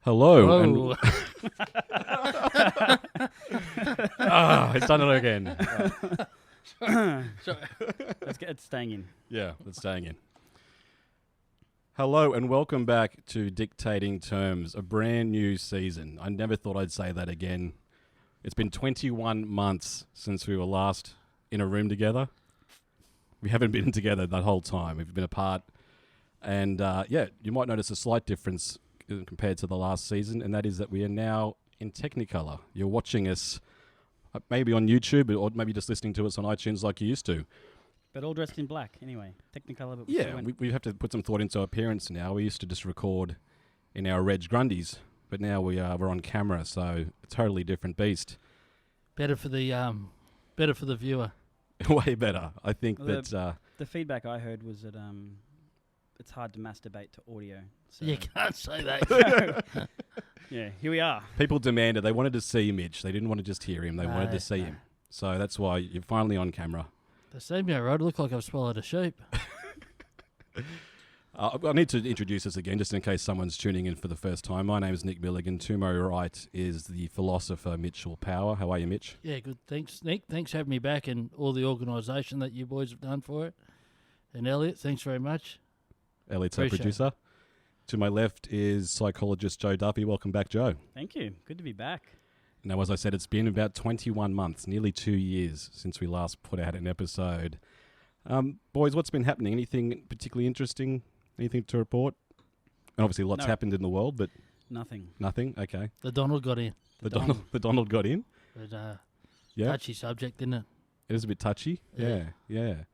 Hello. Whoa. It's done it again. It's staying in. Yeah, it's staying in. Hello and welcome back to Dictating Terms, a brand new season. I never thought I'd say that again. It's been 21 months since we were last in a room together. We haven't been together that whole time. We've been apart. And you might notice a slight difference compared to the last season, and that is that we are now in Technicolor. You're watching us maybe on YouTube or maybe just listening to us on iTunes like you used to. But all dressed in black anyway. Technicolor. But Yeah, we have to put some thought into our appearance now. We used to just record in our Reg Grundies, but now we're on camera, so a totally different beast. Better for the viewer. Way better. I think the feedback I heard was that it's hard to masturbate to audio. So You can't say that. yeah, here we are. people demanded. They wanted to see Mitch. They didn't want to just hear him. They wanted to see No. him. So that's why you're finally on camera. They see me, right? I look like I've swallowed a sheep. I need to introduce us again, just in case someone's tuning in for the first time. My name is Nick Milligan. To my right is the philosopher, Mitch Power. How are you, Mitch? Yeah, good. Thanks, Nick. Thanks for having me back and all the organisation that you boys have done for it. And Elliot, thanks very much. Elliot's our Appreciate producer. To my left is psychologist Joe Duffy. Welcome back, Joe. Thank you. Good to be back. Now, as I said, it's been about 21 months, nearly 2 years since we last put out an episode. Boys, what's been happening? Anything particularly interesting? Anything to report? And obviously lots No. happened in the world, but Nothing. nothing? Okay. The Donald got in. The Donald got in? But, Yeah. touchy subject, didn't it? It is a bit touchy. Yeah. Yeah.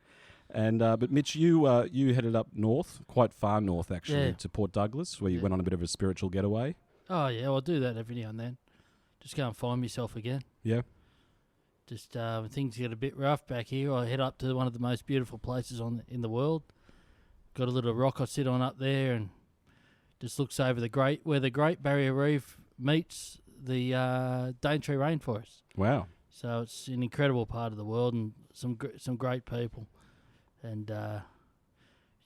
And but Mitch, you headed up north, quite far north actually, Yeah. to Port Douglas, where you Yeah. went on a bit of a spiritual getaway. Oh, yeah, I'll do that every now and then. Just go and find myself again. Yeah. Just when things get a bit rough back here, I head up to one of the most beautiful places in the world. Got a little rock I sit on up there and just looks over where the Great Barrier Reef meets the Daintree Rainforest. Wow. So it's an incredible part of the world and some great people. And,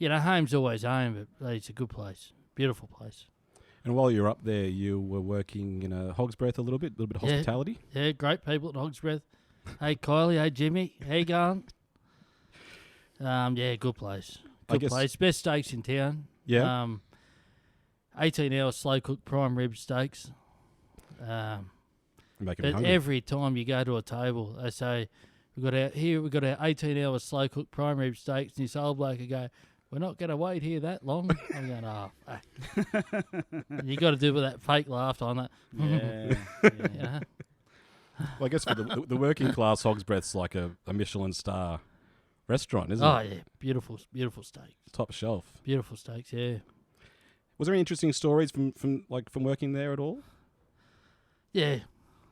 home's always home, but it's a good place. Beautiful place. And while you were up there, you were working in a hog's breath a little bit of Yeah. hospitality. Yeah, great people at Hog's Breath. Hey, Kylie. Hey, Jimmy. How you going? Yeah, good place. I Good guess- place. Best steaks in town. Yeah. 18-hour slow-cooked prime rib steaks. Making me But hungry. every time you go to a table, they say, we've got our 18-hour slow-cooked prime rib steaks, and this old bloke will go, we're not going to wait here that long. I'm going, oh, fuck. And you got to do with that fake laugh on it. Yeah. You know? Well, I guess for the working class, hog's breath's like a Michelin star restaurant, isn't Oh, it? yeah. Beautiful steaks. Top shelf. Beautiful steaks, yeah. Was there any interesting stories from working there at all? Yeah.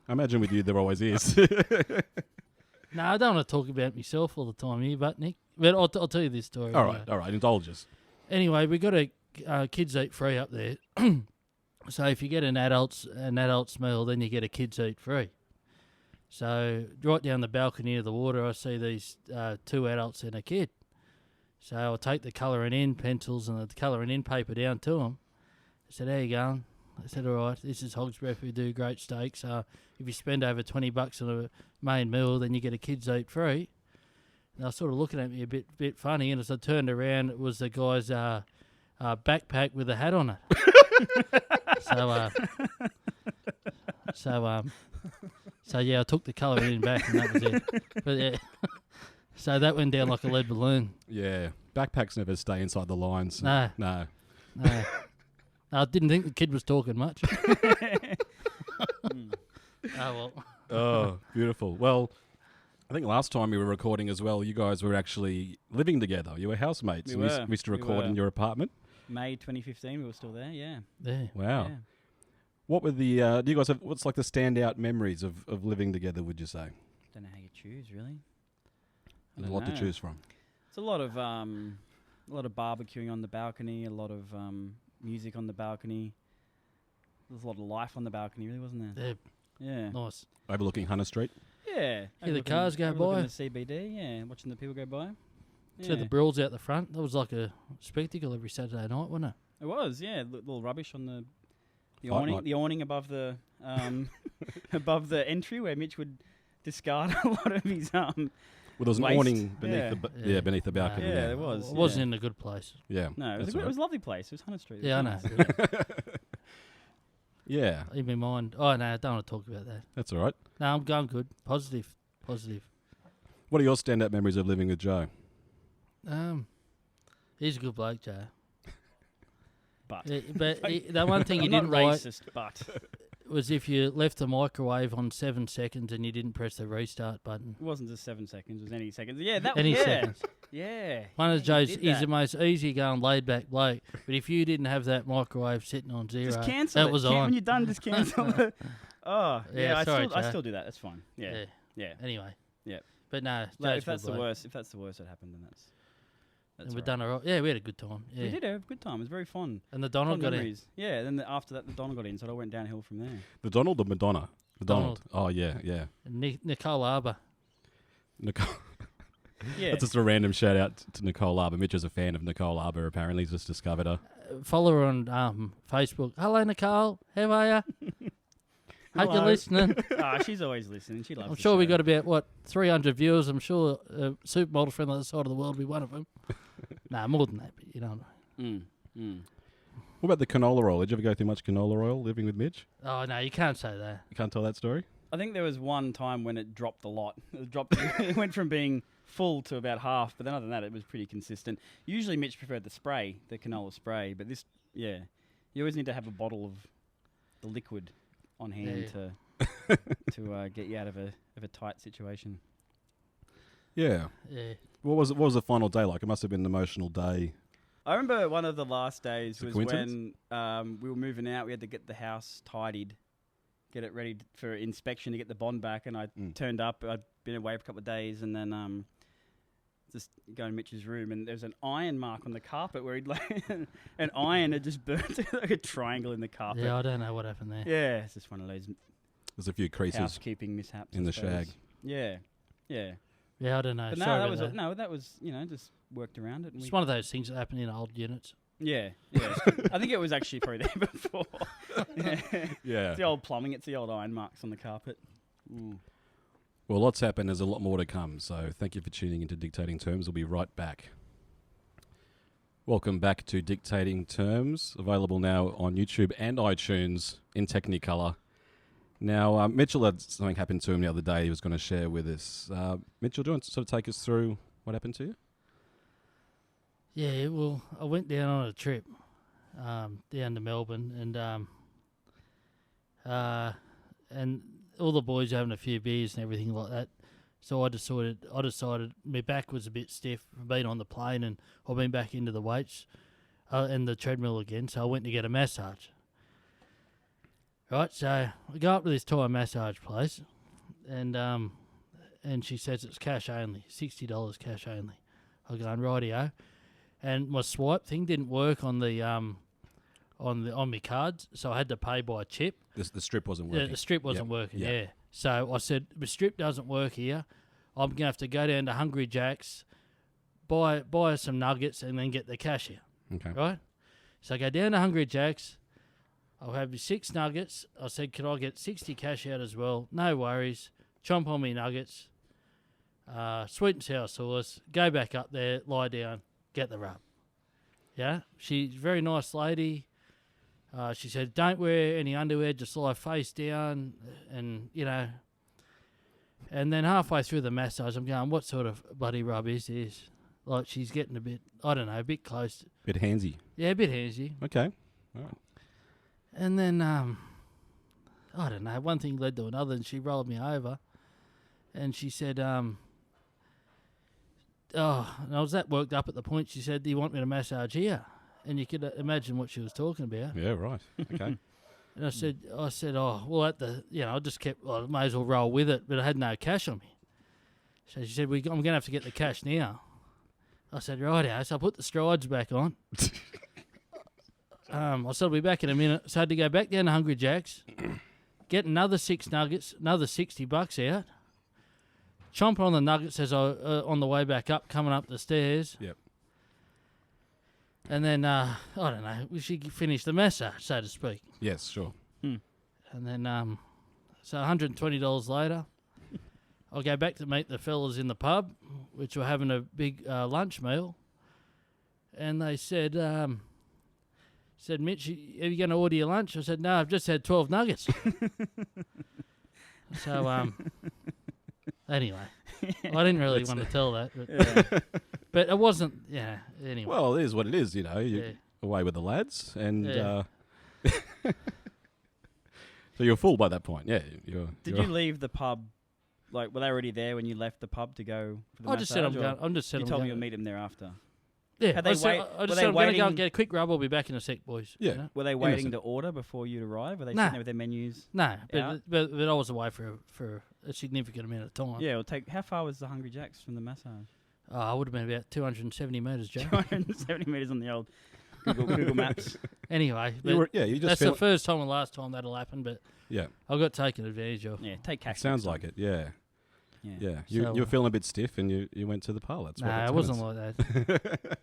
I imagine with you there always is. No, I don't want to talk about myself all the time here, but Nick. But I'll tell you this story. all right, indulge us. Anyway, we got a kids eat free up there. So if you get an adult's meal, then you get a kids eat free. So right down the balcony of the water, I see these two adults and a kid. So I'll take the colouring in pencils and the colouring in paper down to them. I said, how you going? I said, all right, this is Hog's Breath. We do great steaks. If you spend over $20 on a main meal, then you get a kids eat free. And they were sort of looking at me a bit funny. And as I turned around, it was the guy's backpack with a hat on it. So yeah, I took the colouring in back, and that was it. But yeah, so that went down like a lead balloon. Yeah, backpacks never stay inside the lines. No. I didn't think the kid was talking much. Oh, well. Oh, beautiful. Well, I think last time we were recording as well, you guys were actually living together. You were housemates. We and were. We used to We record were. in your apartment. May 2015, we were still there, yeah. Yeah. Wow. Yeah. What were the? Do you guys have? What's like the standout memories of living together? Would you say? Don't know how you choose, really. There's a lot to choose from. It's a lot of barbecuing on the balcony, a lot of music on the balcony. There's a lot of life on the balcony, really, wasn't there? Yeah. Nice. Overlooking Hunter Street. Yeah. Hear the cars go overlooking by. the CBD, yeah, watching the people go by. See the brills out the front. That was like a spectacle every Saturday night, wasn't it? It was, yeah. Little rubbish on the The awning above the above the entry where Mitch would discard a lot of his Well, there was an waste. awning beneath beneath the balcony. Yeah, there was. It wasn't in a good place. Yeah. No, it was a lovely place. It was Hunter Street. Yeah, I know. Nice. Yeah. In my mind. Oh, no, I don't want to talk about that. That's all right. No, I'm going good. Positive. What are your standout memories of living with Joe? He's a good bloke, Joe. But The one thing he I'm didn't not like racist, but was if you left the microwave on 7 seconds and you didn't press the restart button. it wasn't just 7 seconds. It was any seconds. Yeah, that Any was seconds. Yeah. One of Joe's, did he's that. the most easygoing, laid-back bloke. But if you didn't have that microwave sitting on zero, Just cancel that it. was When on. you're done, just cancel it. Oh, Yeah, I sorry, I Joe. still do that. That's fine. Yeah. Anyway. Yeah. But no, Like, Joe's if that's a good the bloke. worst, if that's the worst that happened, then that's And we've all right. done all right. Yeah, we had a good time. Yeah. We did have a good time. It was very fun. And the Donald Fun got in. memories. Yeah. Then after that, the Donald got in, so I went downhill from there. The Donald or Madonna? The Donald. Oh, yeah, yeah. And Nicole Arbour. Nicole. Yeah. That's just a random shout out to Nicole Arbour. Mitch is a fan of Nicole Arbour, apparently. He's just discovered her. Follow her on Facebook. Hello, Nicole. How are you? Hope you're Hello. listening. She's always listening. She loves I'm the sure we show. got about, 300 viewers. I'm sure Supermodel from the other side of the world will be one of them. Nah, more than that, but you know. What about the canola oil? Did you ever go through much canola oil living with Mitch? Oh, no, you can't say that. You can't tell that story? I think there was one time when it dropped a lot. It went from being full to about half, but then other than that, it was pretty consistent. Usually Mitch preferred the spray, the canola spray, but this, you always need to have a bottle of the liquid on hand to get you out of a tight situation. Yeah. Yeah. What was the final day like? It must have been an emotional day. I remember one of the last days Is it was coincidence? when we were moving out. We had to get the house tidied, get it ready for inspection to get the bond back. And I turned up. I'd been away for a couple of days, and then just going to Mitch's room, and there's an iron mark on the carpet where he'd an iron had just burnt like a triangle in the carpet. Yeah, I don't know what happened there. Yeah, it's just one of those There's a few creases housekeeping mishaps in I the suppose. shag. Yeah. Yeah, I don't know. But Sorry that about was that. that was just worked around it. And It's one of those things that happen in old units. Yeah. I think it was actually probably there before. Yeah. It's the old plumbing. It's the old iron marks on the carpet. Well, lots happened. There's a lot more to come. So thank you for tuning into Dictating Terms. We'll be right back. Welcome back to Dictating Terms, available now on YouTube and iTunes in Technicolor. Now, Mitchell had something happen to him the other day he was going to share with us. Mitchell, do you want to sort of take us through what happened to you? Yeah, well, I went down on a trip down to Melbourne, and all the boys having a few beers and everything like that. So I decided my back was a bit stiff from being on the plane, and I've been back into the weights and the treadmill again. So I went to get a massage. Right, so I go up to this Thai massage place, and she says it's cash only, $60 cash only. I go, rightio. And my swipe thing didn't work on the on my cards, so I had to pay by chip. The strip wasn't working. Yeah, the strip wasn't working. Yep. Yeah, so I said the strip doesn't work here. I'm gonna have to go down to Hungry Jack's, buy some nuggets, and then get the cash here. Okay. Right. So I go down to Hungry Jack's. I'll have 6 nuggets. I said, can I get 60 cash out as well? No worries. Chomp on me nuggets. Sweet and sour sauce. Go back up there, lie down, get the rub. Yeah, she's a very nice lady. She said, don't wear any underwear, just lie face down, and, And then halfway through the massage, I'm going, what sort of bloody rub is this? Like, she's getting a bit, I don't know, a bit close. Bit handsy. Yeah, a bit handsy. Okay. All right. And then, I don't know, one thing led to another, and she rolled me over, and she said, and I was that worked up at the point, she said, do you want me to massage here? And you could imagine what she was talking about. Yeah, right. Okay. And I said, oh, well, I just kept, I may as well roll with it, but I had no cash on me. So she said, I'm going to have to get the cash now. I said, righto. So I put the strides back on. I said, I'll be back in a minute. So I had to go back down to Hungry Jack's, get another 6 nuggets, another $60 out, chomp on the nuggets as I on the way back up, coming up the stairs. Yep. And then, I don't know, she finished the massage, so to speak. Yes, sure. And then, so $120 later, I'll go back to meet the fellas in the pub, which were having a big lunch meal. And they said, Mitch, are you going to order your lunch? I said, no, I've just had 12 nuggets. So, anyway, I didn't really want to tell that. But, but it wasn't, anyway. Well, it is what it is, You're away with the lads. And so you're full by that point. Yeah. Did you leave the pub? Like, were they already there when you left the pub to go for the massage? Just said I'm going. I'm just said you I'm told going. me you'll meet him there after. Yeah, I just said I'm going to go and get a quick rub. I'll be back in a sec, boys. Yeah. Were they waiting to order before you'd arrive? Were they sitting there with their menus? No, but I was away for a significant amount of time. Yeah, how far was the Hungry Jack's from the massage? I would have been about 270 metres, Joe. 270 metres on the old Google Maps. Anyway, that's the first time and last time that'll happen, but I got taken advantage of. Yeah, take cash. Sounds like it, yeah. You were feeling a bit stiff and you went to the parlour. No, it wasn't like that.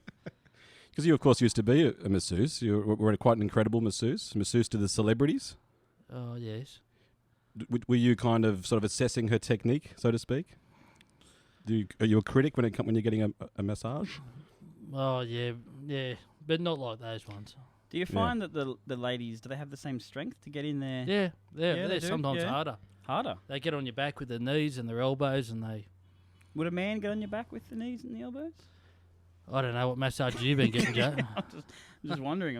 Because you, of course, used to be a masseuse. You were quite an incredible masseuse to the celebrities. Oh, yes. Were you kind of sort of assessing her technique, so to speak? Are you a critic when you're getting a massage? Oh, yeah, but not like those ones. Do you find that the ladies, do they have the same strength to get in there? Yeah, they're sometimes harder. Harder? They get on your back with their knees and their elbows, and they... Would a man get on your back with the knees and the elbows? I don't know what massage you've been getting, Joe. I'm just wondering.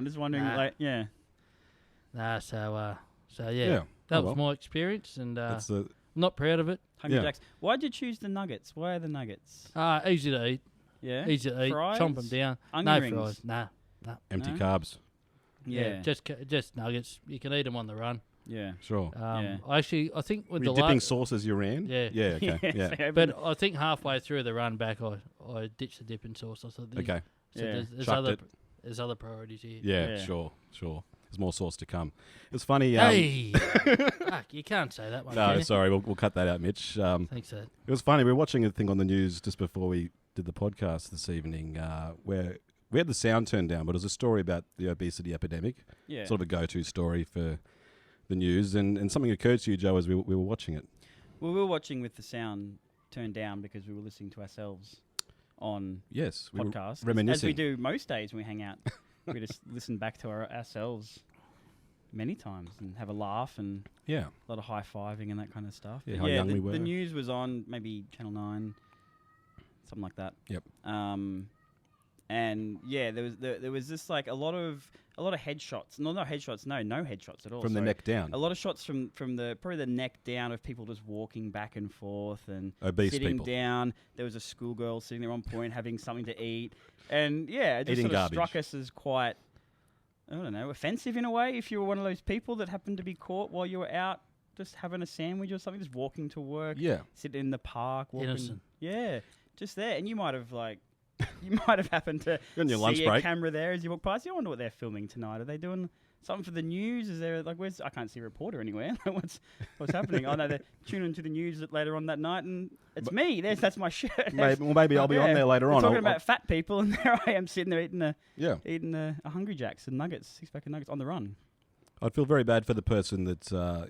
Nah, so that was my experience, and not proud of it. Hungry Jacks. Why'd you choose the nuggets? Why are the nuggets? Easy to eat. Yeah? Easy to eat. Fries? Chomp them down. Onion no rings? fries. Nah. Empty carbs. Yeah. Just nuggets. You can eat them on the run. Yeah. Sure. I think with the dipping sauce as you ran? Yeah. Yeah, okay. Yeah. But I think halfway through the run back, I ditched the dipping sauce. I thought, okay. So there's other priorities here. Yeah, sure. There's more sauce to come. It's funny. Hey, fuck, you can't say that one. No, sorry, we'll cut that out, Mitch. Thanks, Ed. It was funny. We were watching a thing on the news just before we did the podcast this evening, where we had the sound turned down, but it was a story about the obesity epidemic. Yeah. Sort of a go-to story for the news, and something occurred to you, Joe, as we were watching it. Well, we were watching with the sound turned down because we were listening to ourselves on podcasts. Reminiscing. As we do most days when we hang out. We just listen back to ourselves many times and have a laugh and a lot of high-fiving and that kind of stuff. Yeah, how young we were. The news was on maybe Channel 9, something like that. Yep. And there was just like a lot of headshots. No headshots at all. From the neck down. A lot of shots from probably the neck down of people just walking back and forth and obese sitting people down. There was a schoolgirl sitting there on point having something to eat, and it just sort of struck us as quite, I don't know, offensive in a way. If you were one of those people that happened to be caught while you were out just having a sandwich or something, just walking to work, sitting in the park, walking, innocent, just there, and you might have happened to on your see lunch a break. camera there as you walk past. You wonder what they're filming tonight. Are they doing something for the news? Is there I can't see a reporter anywhere. what's happening? I know they're tuning into the news later on that night, and it's me. That's my shirt. Maybe I'll be on there later on. Talking about fat people, and there I am sitting there eating a Hungry Jack's and nuggets, 6-pack of nuggets on the run. I'd feel very bad for the person that saw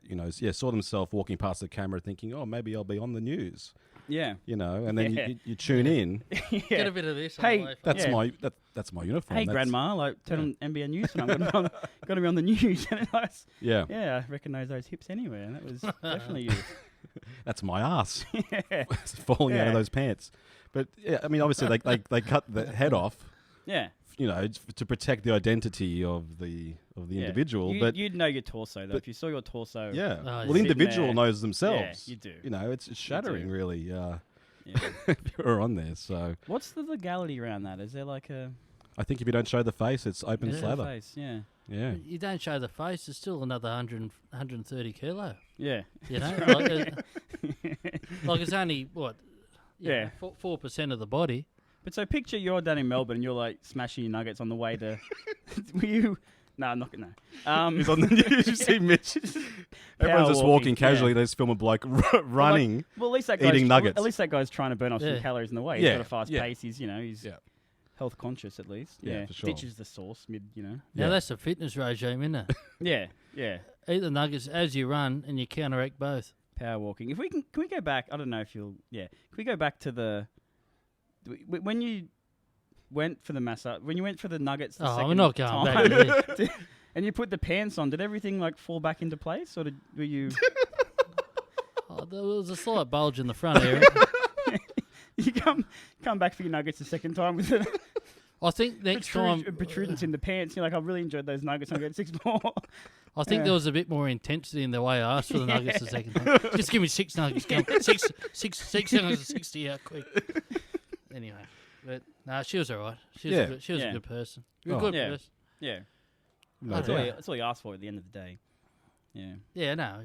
themselves walking past the camera, thinking, "Oh, maybe I'll be on the news." Yeah, and then you tune in. Get a bit of this. Hey, that's my uniform. Hey, Grandma, turn on NBN News, and I'm going to be on the news. I recognise those hips anyway, and that was definitely you. That's my ass falling out of those pants. But I mean, obviously they cut the head off. Yeah. To protect the identity of the individual. But you'd know your torso, though. If you saw your torso. Yeah. Well, the individual knows themselves. Yeah, you do. It's shattering, really. If you're on there. So. What's the legality around that? Is there like a... I think if you don't show the face, it's open slather. Face, yeah. You don't show the face, it's still another 130 kilo. Yeah. Like it's only, what? 4% of the body. But so picture you're down in Melbourne and you're like smashing your nuggets on the way to... Were you... No, I'm not going to. He's on the news. You see Mitch. Everyone's just walking casually. They just film a bloke running, at least that guy's eating nuggets. At least that guy's trying to burn off some calories in the way. He's got a fast pace. He's health conscious at least. Yeah, for sure. Ditches the sauce mid, Now Yeah. that's a fitness regime, isn't it? Yeah, yeah. Eat the nuggets as you run, and you counteract both. Power walking. If we can we go back? I don't know if you'll. Yeah. Can we go back to the when you went for the massage? When you went for the nuggets the Oh, second we're not going time, back there. and you put the pants on, did everything like fall back into place, or were you? Oh, there was a slight bulge in the front area. You come back for your nuggets the second time with a I think next time, protrudence in the pants. You're like, I really enjoyed those nuggets. I'm getting 6 more. I think there was a bit more intensity in the way I asked for the nuggets the second time. Just give me 6 nuggets. Come. Six nuggets of 60 out quick. Anyway, but no, she was all right. She was a good person. You're a good person. Yeah. No, That's, yeah. all you ask for at the end of the day. Yeah. Yeah, no,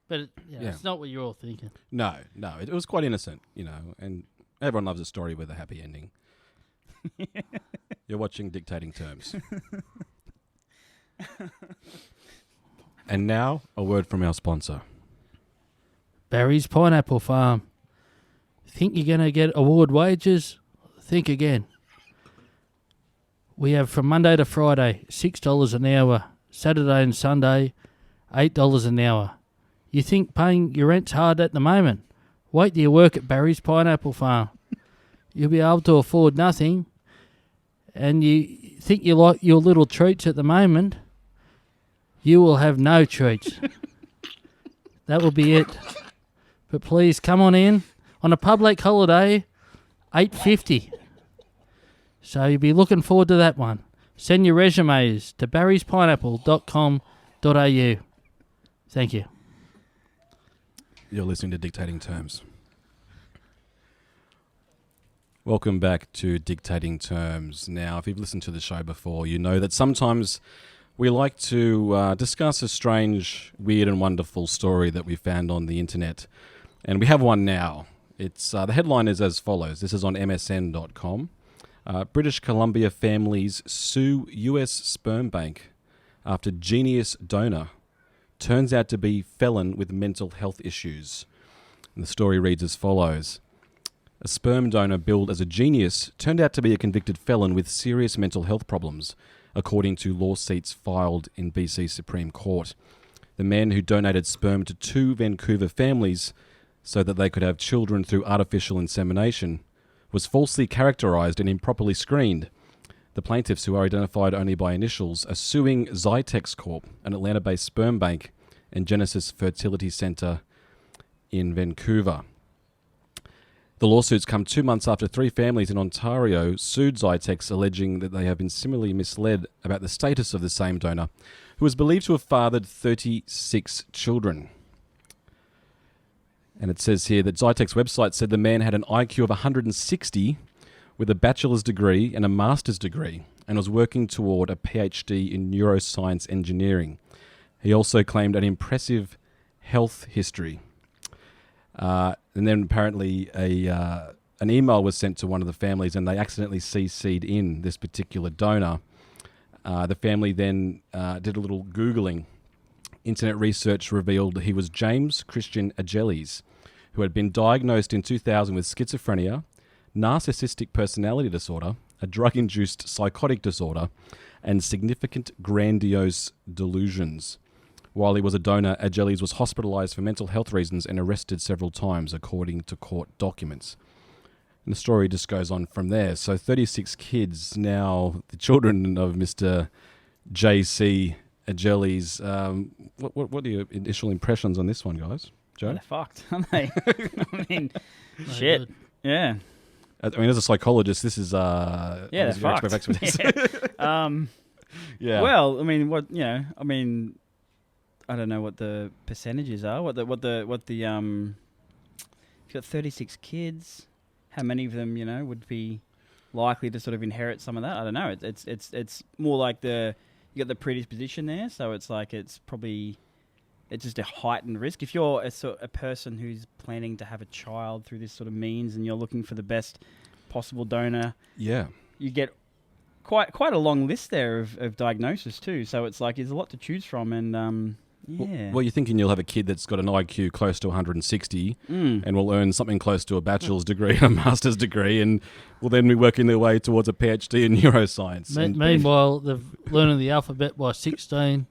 but it's not what you're all thinking. No, it was quite innocent, and everyone loves a story with a happy ending. You're watching Dictating Terms. And now, a word from our sponsor. Barry's Pineapple Farm. Think you're going to get award wages? Think again. We have from Monday to Friday, $6 an hour. Saturday and Sunday, $8 an hour. You think paying your rent's hard at the moment? Wait till you work at Barry's Pineapple Farm. You'll be able to afford nothing, and you think you like your little treats at the moment. You will have no treats. That will be it. But please come on in on a public holiday, $8.50. So you'll be looking forward to that one. Send your resumes to barryspineapple.com.au. Thank you. You're listening to Dictating Terms. Welcome back to Dictating Terms. Now, if you've listened to the show before, you know that sometimes we like to discuss a strange, weird and wonderful story that we found on the internet. And we have one now. It's the headline is as follows. This is on msn.com. British Columbia families sue US sperm bank after genius donor turns out to be felon with mental health issues. And the story reads as follows. A sperm donor billed as a genius turned out to be a convicted felon with serious mental health problems, according to lawsuits filed in BC Supreme Court. The man who donated sperm to 2 Vancouver families so that they could have children through artificial insemination was falsely characterised and improperly screened. The plaintiffs, who are identified only by initials, are suing Zytex Corp, an Atlanta-based sperm bank, and Genesis Fertility Centre in Vancouver. The lawsuits come 2 months after 3 families in Ontario sued Zytex, alleging that they have been similarly misled about the status of the same donor, who is believed to have fathered 36 children. And it says here that Zytex website said the man had an IQ of 160 with a bachelor's degree and a master's degree and was working toward a PhD in neuroscience engineering. He also claimed an impressive health history. And then apparently an email was sent to one of the families and they accidentally CC'd in this particular donor. The family then did a little Googling. Internet research revealed that he was James Christian Ageles, who had been diagnosed in 2000 with schizophrenia, narcissistic personality disorder, a drug-induced psychotic disorder, and significant grandiose delusions. While he was a donor, Ageles was hospitalized for mental health reasons and arrested several times, according to court documents. And the story just goes on from there. So 36 kids, now the children of Mr. J.C. Ageles. What are your initial impressions on this one, guys? Joe? Well, they're fucked, aren't they? I mean, No shit. good. Yeah. I mean, as a psychologist, this is yeah, they're fucked. Yeah. Well, I mean, I don't know what the percentages are. What the if you've got 36 kids, how many of them, would be likely to sort of inherit some of that? I don't know. It's more like you got the predisposition there, so it's like it's just a heightened risk. If you're a person who's planning to have a child through this sort of means and you're looking for the best possible donor, Yeah. you get quite a long list there of diagnosis too. So it's like there's a lot to choose from, and Yeah. Well, you're thinking you'll have a kid that's got an IQ close to 160 and will earn something close to a bachelor's degree and a master's degree, and will then be working their way towards a PhD in neuroscience. Meanwhile, they're learning the alphabet by 16.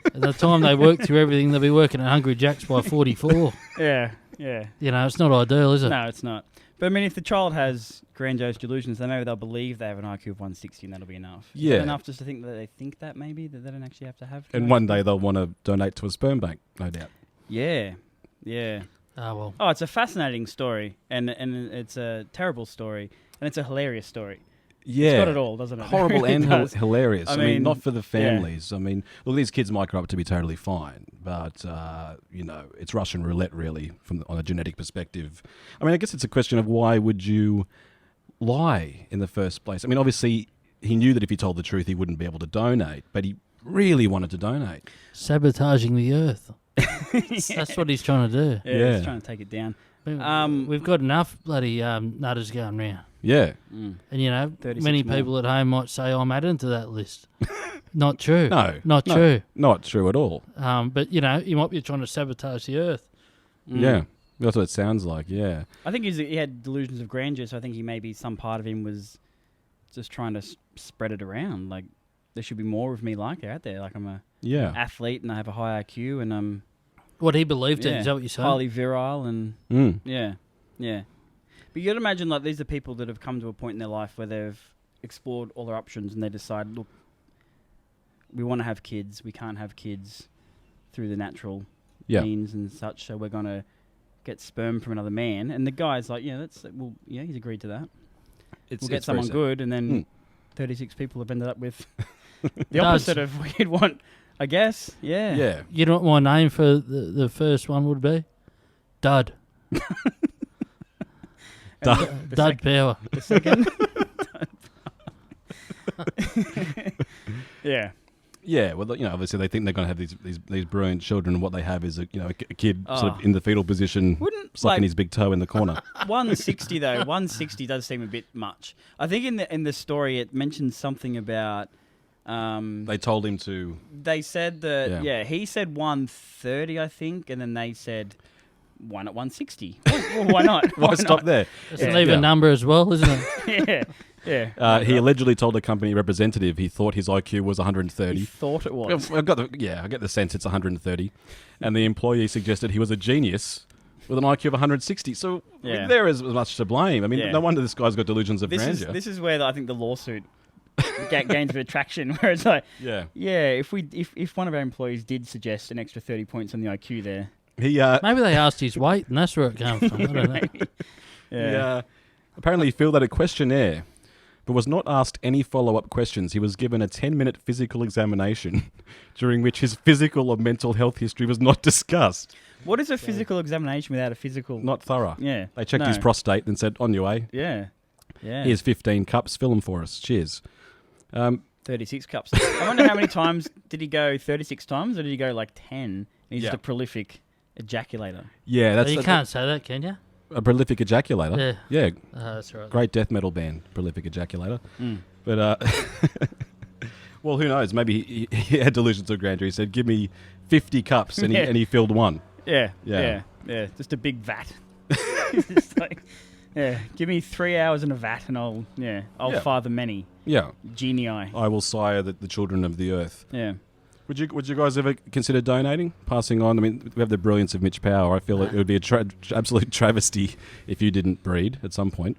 At the time they work through everything, they'll be working at Hungry Jack's by 44. Yeah. It's not ideal, is it? No, it's not. But I mean, if the child has grandiose delusions, then maybe they'll believe they have an IQ of 160 and that'll be enough. Yeah. Is that enough just to think that they think that maybe, that they don't actually have to have. And one day they'll want to donate to a sperm bank, no doubt. Yeah. Oh, well. Oh, it's a fascinating story, and it's a terrible story, and it's a hilarious story. Yeah. It's got it all, doesn't it? Horrible It really and does. hilarious. I mean, not for the yeah. families. I mean, look, these kids might grow up to be totally fine, but, it's Russian roulette, really, on a genetic perspective. I mean, I guess it's a question of why would you lie in the first place? I mean, obviously, he knew that if he told the truth, he wouldn't be able to donate, but he really wanted to donate. Sabotaging the earth. That's what he's trying to do. Yeah, he's trying to take it down. We've got enough bloody nutters going round. Yeah. And, 36 many more. people at home might say, I'm adding to that list. Not true. No. Not true. Not true at all. But, you might be trying to sabotage the earth. Yeah. That's what it sounds like, yeah. I think he had delusions of grandeur, so I think maybe some part of him was just trying to spread it around. Like, there should be more of me like out there. Like, I'm a athlete and I have a high IQ and I'm... What he believed in, is that what you're saying? highly virile and... Yeah. But you got to imagine, like, these are people that have come to a point in their life where they've explored all their options and they decide, look, we want to have kids. We can't have kids through the natural means and such, so we're going to get sperm from another man. And the guy's like, he's agreed to that. We'll get someone good, and then 36 people have ended up with the opposite of what you'd want, I guess. Yeah. Yeah. You know what my name for the first one would be? Dud. Dud Power. The second. Yeah. Yeah, well, obviously they think they're going to have these brilliant children, and what they have is a kid sort of in the fetal position, sucking his big toe in the corner. 160 though, 160 does seem a bit much. I think in the story it mentions something about. They told him to. They said that he said 130, I think, and then they said one at 160. Well, why not? Why stop there? It's an even number as well, isn't it? Yeah. He allegedly told a company representative he thought his IQ was 130. He thought it was. I get the sense it's 130. And the employee suggested he was a genius with an IQ of 160. So there is much to blame. I mean, no wonder this guy's got delusions of grandeur. This is where I think the lawsuit gains a bit of traction, where it's like, if one of our employees did suggest an extra 30 points on the IQ there. Maybe they asked his weight and that's where it came from. I don't know. Yeah. Apparently he filled out a questionnaire, but was not asked any follow-up questions. He was given a 10-minute physical examination during which his physical or mental health history was not discussed. What is a physical examination without a physical... Not thorough. Yeah. They checked his prostate and said, on your way. Yeah. Here's 15 cups. Fill them for us. Cheers. 36 cups. I wonder how many times did he go? 36 times, or did he go like 10? He's just a prolific ejaculator. Yeah, that's... You can't say that, can you? A prolific ejaculator? Yeah. That's right. Great death metal band, Prolific Ejaculator. But, well, who knows? Maybe he had delusions of grandeur. He said, give me 50 cups, and he filled one. Yeah. Just a big vat. Just like, give me 3 hours in a vat, and I'll father many. Yeah. Genii. I will sire the children of the earth. Yeah. Would you guys ever consider donating, passing on? I mean, we have the brilliance of Mitch Power. I feel it would be a absolute travesty if you didn't breed at some point.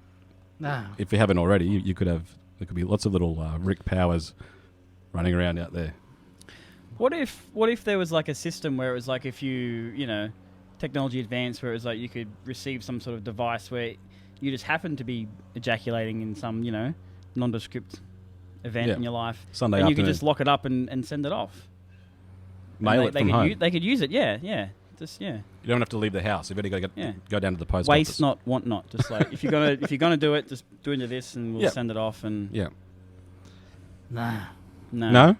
No. If you haven't already, you could have. There could be lots of little Rick Powers running around out there. What if there was like a system where it was like, if you technology advanced, where it was like you could receive some sort of device where you just happen to be ejaculating in some nondescript event in your life, Sunday and afternoon. you could just lock it up and send it off. Mail it from home. They could use it, just You don't have to leave the house. You've only got to go down to the post Waste office. not, want not. Just like if you're gonna do it, just do into this, and we'll send it off. And No.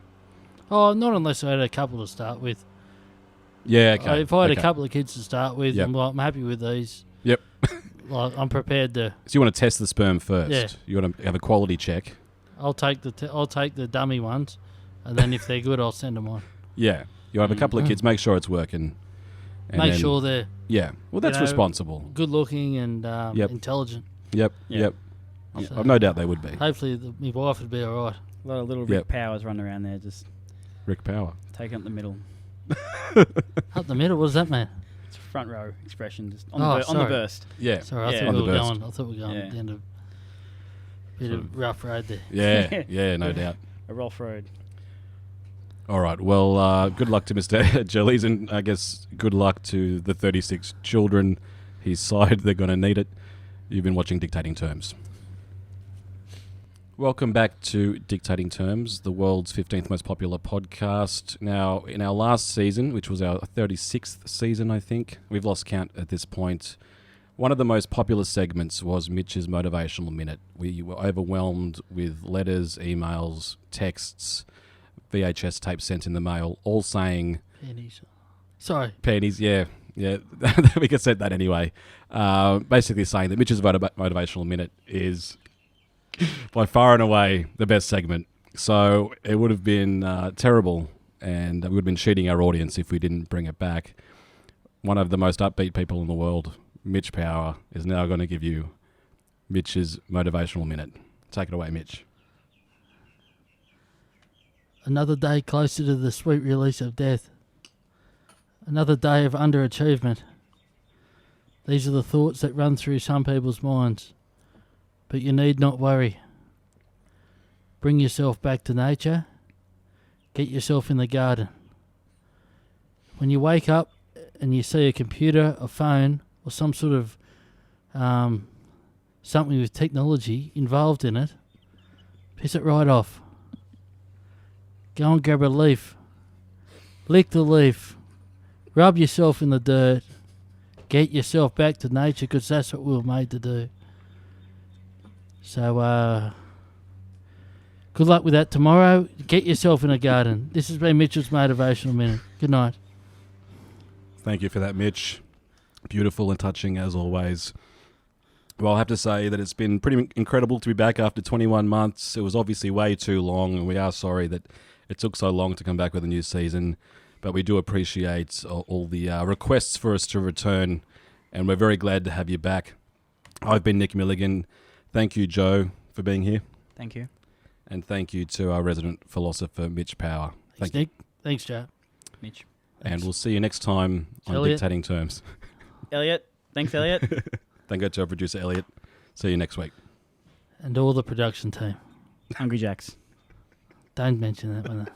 Oh, not unless I had a couple to start with. Yeah, okay. If I had a couple of kids to start with, I'm happy with these. Yep. Like, I'm prepared to. So you want to test the sperm first? Yeah. You want to have a quality check. I'll take the dummy ones, and then if they're good, I'll send them on. Yeah. You have a couple of kids, make sure it's working. And Make then- sure they're Yeah. Well, that's know, responsible. good looking and Yep. intelligent. Yep. Yeah. Yep. So I've no doubt they would be. Hopefully, my wife would be all right. A lot of little Yep. Rick Powers running around there, just Rick Power. taking up the middle. Up the middle, what does that mean? It's front row expression, just on, Oh, on the sorry. burst. Yeah. Sorry, I Yeah. thought On we the were burst. going. I thought we were going Yeah. at the end of bit Sort of rough road there. Yeah. Yeah. No doubt. A Rolf Road. All right. Well, good luck to Mr. Jellies, and I guess good luck to the 36 children. His side, they're going to need it. You've been watching Dictating Terms. Welcome back to Dictating Terms, the world's 15th most popular podcast. Now, in our last season, which was our 36th season, I think, we've lost count at this point. One of the most popular segments was Mitch's Motivational Minute. We were overwhelmed with letters, emails, texts, VHS tapes sent in the mail, all saying Pennies. Sorry. pennies. Yeah, we could set that anyway. Basically saying that Mitch's Motivational Minute is by far and away the best segment. So it would have been terrible, and we would have been cheating our audience if we didn't bring it back. One of the most upbeat people in the world, Mitch Power, is now going to give you Mitch's Motivational Minute. Take it away, Mitch. Another day closer to the sweet release of death. Another day of underachievement. These are the thoughts that run through some people's minds. But you need not worry. Bring yourself back to nature. Get yourself in the garden. When you wake up and you see a computer, a phone, or some sort of something with technology involved in it, piss it right off. Go and grab a leaf. Lick the leaf. Rub yourself in the dirt. Get yourself back to nature, because that's what we were made to do. So, good luck with that tomorrow. Get yourself in a garden. This has been Mitchell's Motivational Minute. Good night. Thank you for that, Mitch. Beautiful and touching as always. Well, I have to say that it's been pretty incredible to be back after 21 months. It was obviously way too long, and we are sorry that it took so long to come back with a new season. But we do appreciate all the requests for us to return, and we're very glad to have you back. I've been Nick Milligan. Thank you, Joe, for being here. Thank you. And thank you to our resident philosopher, Mitch Power. Thanks, Thank you. Nick. Thanks, Joe. Mitch. And we'll see you next time on Elliot. Dictating Terms. Elliot. Thanks, Elliot. Thank you to our producer, Elliot. See you next week. And all the production team. Hungry Jacks. Don't mention that one.